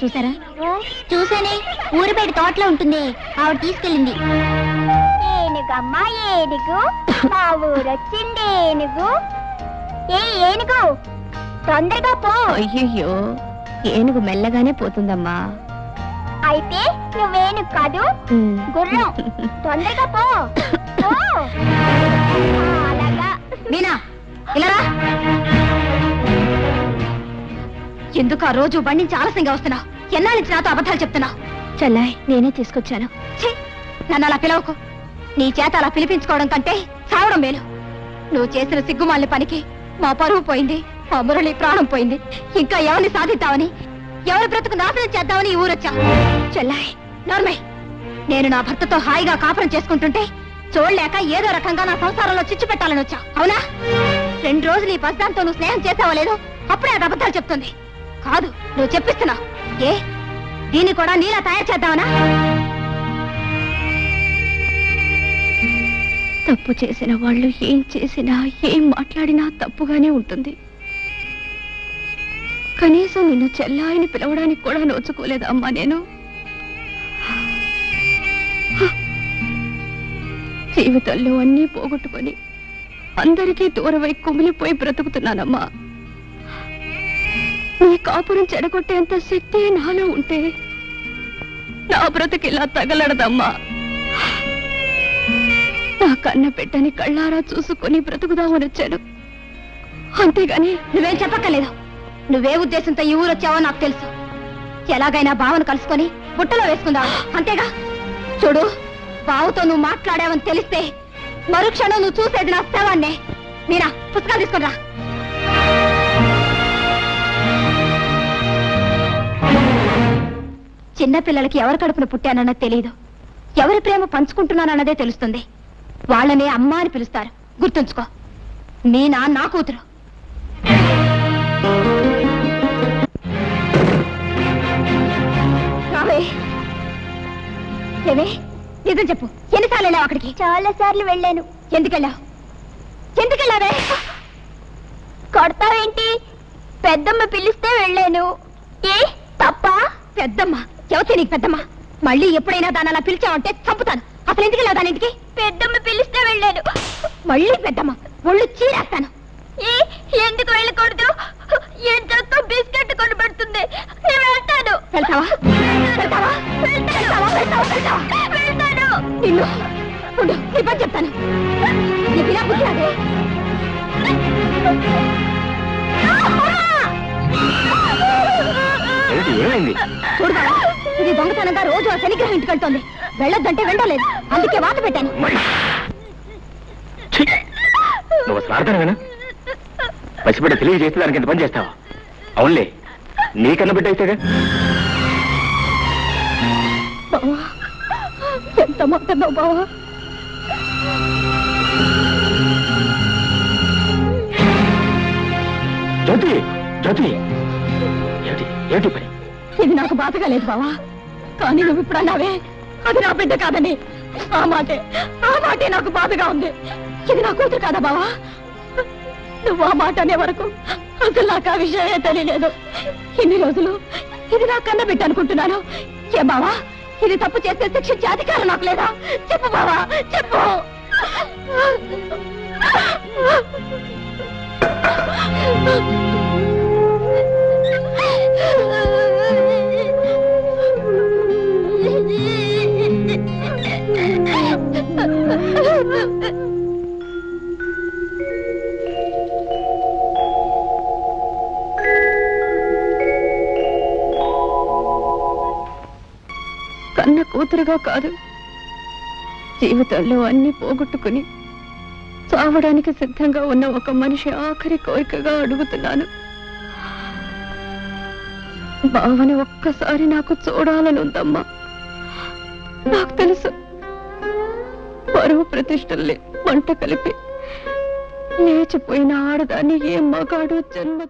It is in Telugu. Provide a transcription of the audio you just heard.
చూసారా? చూసానే, ఊరు బయట తోటలో ఉంటుంది, ఆవిడ తీసుకెళ్ళింది. ఏనుగమ్మా ఏనుగు, మా ఊరొచ్చింది ఏనుగు. ఏనుగు తొందరగా పో. అయ్యయ్యో, ఏనుగు మెల్లగానే పోతుందమ్మా. అయితే నువ్వేనుగు కాదు, గుర్రం. తొందరగా పో. అలాగా. మీనా ఇలా ఎందుకు ఆ రోజు బండి నుంచి ఆలస్యంగా వస్తున్నావు? ఎన్నాళ్ళ నుంచి నాతో అబద్ధాలు చెప్తున్నావు? చెల్లాయ్, నేనే తీసుకొచ్చాను. నన్ను అలా పిలవకు. నీ చేత అలా పిలిపించుకోవడం కంటే చావడం మేలు. నువ్వు చేసిన సిగ్గుమాలిన పనికి మా పరువు పోయింది, మా మురళి ప్రాణం పోయింది. ఇంకా ఎవరిని సాధిద్దామని, ఎవరి బ్రతుకు నాశనం చేద్దామని ఈ ఊరొచ్చా. చెల్లాయ్, నార్మల్. నేను నా భర్తతో హాయిగా కాపురం చేసుకుంటుంటే చూడలేక ఏదో రకంగా నా సంసారంలో చిచ్చు పెట్టాలని వచ్చా, అవునా? 2 రోజులు ఈ బస్దాంతో నువ్వు స్నేహం చేసావో లేదో అప్పుడే అది అబద్ధాలు చెప్తుంది. కాదు, నువ్వు చెప్పిస్తున్నావు. దీన్ని కూడా నీలా తయారు చేద్దామనా? తప్పు చేసిన వాళ్ళు ఏం చేసినా, ఏం మాట్లాడినా తప్పుగానే ఉంటుంది. కనీసం నిన్ను చెల్లాయిని పిలవడానికి కూడా నోచుకోలేదమ్మా నేను. జీవితంలో అన్నీ పోగొట్టుకొని అందరికీ దూరమై కుమిలిపోయి బ్రతుకుతున్నానమ్మా. నీ కాపురం చెడగొట్టేంత శక్తి నాలో ఉంటే నా బ్రతుకిలా తగలడదమ్మా. నా కన్న పెట్టని కళ్ళారా చూసుకొని బ్రతుకుదామని వచ్చాను, అంతేగాని నువ్వేం చెప్పక్కర్లేదు. నువ్వే ఉద్దేశంతో ఈ ఊరొచ్చావో నాకు తెలుసు. ఎలాగైనా బావను కలుసుకొని బుట్టలో వేసుకుందావు, అంతేగా? చూడు, బావుతో నువ్వు మాట్లాడావని తెలిస్తే మరుక్షణం నువ్వు చూసేది నా శవాన్నే. మీరా, పుస్తకాలు తీసుకుని రా. చిన్నపిల్లలకి ఎవరి కడుపున పుట్టానన్నది తెలియదు, ఎవరి ప్రేమ పంచుకుంటున్నానన్నదే తెలుస్తుంది. వాళ్ళనే అమ్మ అని పిలుస్తారు, గుర్తుంచుకో. మీనా నా కూతురు. ఏమే, నిజం చెప్పు, ఎన్నిసార్లు వెళ్ళావు అక్కడికి? చాలా సార్లు వెళ్ళాను. ఎందుకెళ్ళావు? ఎందుకెళ్ళావే? కొడతావేంటి? పెద్దమ్మ పిలిస్తే వెళ్ళాను. ఏ తప్ప? పెద్దమ్మ ఎవతే నీకు పెద్దమ్మ? మళ్ళీ ఎప్పుడైనా దాన్ని అలా పిలిచావంటే చంపుతాను. అసలు ఎందుకు వెళ్ళావు దాని ఇంటికి? పెద్దమ్మ పిలిస్తే వెళ్ళాను. మళ్ళీ పెద్దమ్మ ఒళ్ళు చీరేస్తాను. ఎందుకు వెళ్ళకూడదు? ఎంతో బిస్కెట్ కొని పెడుతుంది. నేను వెళ్తాను. వెళ్తావా? వెళ్తావా? వెళ్తాను. నిన్ను ఉండు, నీ పని చెప్తాను. నీకు ఇలా బుద్ధి రాదే? చూడదా, ఇది దొంగతనంగా రోజు ఆ శనిగ్రహం ఇంటికి వెళ్తోంది. వెళ్ళొద్దంటే వెళ్ళలేదు, అందుకే వాత పెట్టాను. నువ్వు అసలు ఆడతాను పసిబిడ్డ తెలియజేస్తే దానికి ఎంత పని చేస్తావా? అవునులే, నీకన్నా బిడ్డ అయితేగా. బావా, ఎంత మాట్లాడినావు బావా? జ్యోతి, జ్యోతి, ఏమిటి పని? ఇది నాకు బాధగా లేదు బావా, కానీ నువ్వు ఇప్పుడు అన్నావే అది నా బిడ్డ కాదని. ఆ మాటే నాకు బాధగా ఉంది. ఇది నా కూతురు కాదా బావా? నువ్వు ఆ మాట అనే వరకు అసలు నాకు ఆ విషయమే తెలియలేదు. ఇన్ని రోజులు ఇది నా కన్న బిడ్డ అనుకుంటున్నాను. ఏ బావా, ఇది తప్పు చేస్తే శిక్షించే అధికారం నాకు లేదా? చెప్పు బావా, చెప్పు. కన్న కూతురుగా కాదు, జీవితంలో అన్ని పోగొట్టుకుని చావడానికి సిద్ధంగా ఉన్న ఒక మనిషి ఆఖరి కోరికగా అడుగుతున్నాను. బావని ఒక్కసారి నాకు చూడాలని ఉందమ్మా. నాకు తెలుసు, పరువు ప్రతిష్టల్ని మంట కలిపి లేచిపోయిన ఆడదాన్ని ఏ మగాడు జన్మ